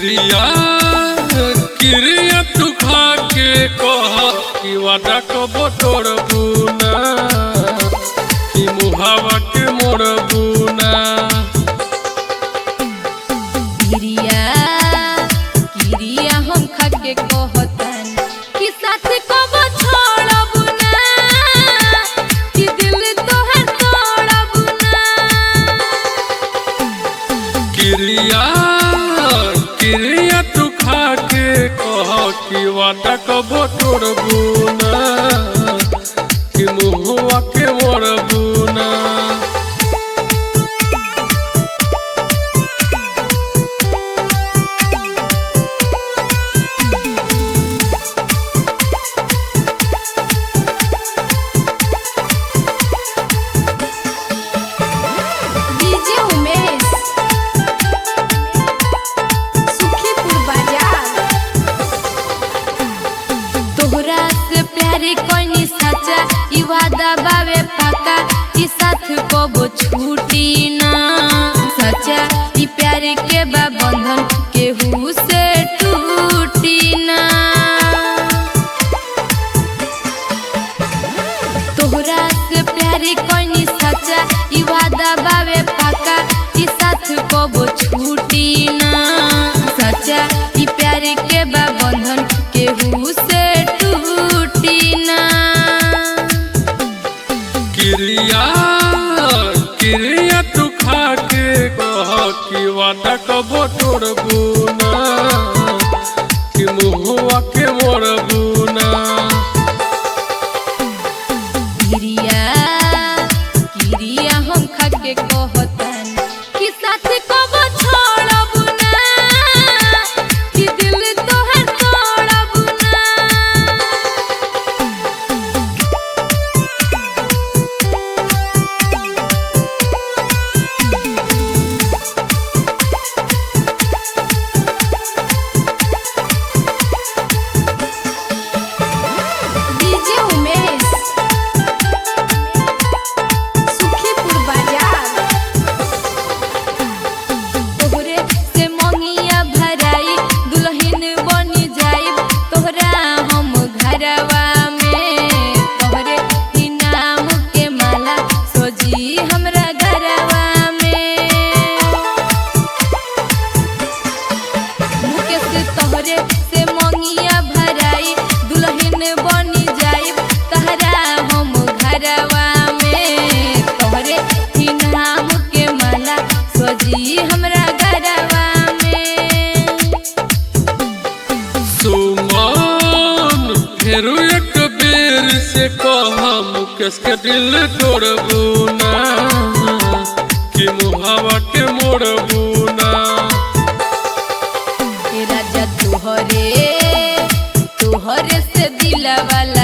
किरिया किरिया तू खा के कह कि वादा कबो तोड़बू ना कि मुहावा के मोड़बू ना। किरिया किरिया हम खा के कहतन कि साथ कबो छोड़बू ना कि दिल तोहर तोड़बू ना। किरिया किरिया तू खा के कह कि वादा कबो तोड़बू ना कि मुहवा के मोड़बू ना। तोहरा से प्यारे कोई सच्चा ई वादा बावे पक्का कि साथ कबो छूटी ना। सच्चा ई प्यारे के बा बंधन केहू से टूटी ना। तोहरा से प्यारे कोई सच्चा ई वादा बावे पक्का कि साथ कबो छूटी ना। सच्चा ई प्यारे के बा बंधन केहू से किरिया किरिया तू खा के कह कि वादा कबो तोड़बू ना कि मुहवा के मोड़बू ना। किरिया किरिया हम खा के कहतन कि साथ कबो छोड़बू ना कि दिल तोहर तोड़बू ना। तोहरे से मंगिया भराई दुल्हन बनी जाई तहरा हम घरवा में। तोहरे ही नाम के माला सजी हमरा घरवा में। सुमन फेरू एक बेर से कह मुकेश के दिल तोड़बू ना कि मुहावा के मोड़बू ना। राजा तोहरे तोहरे से दिलवाला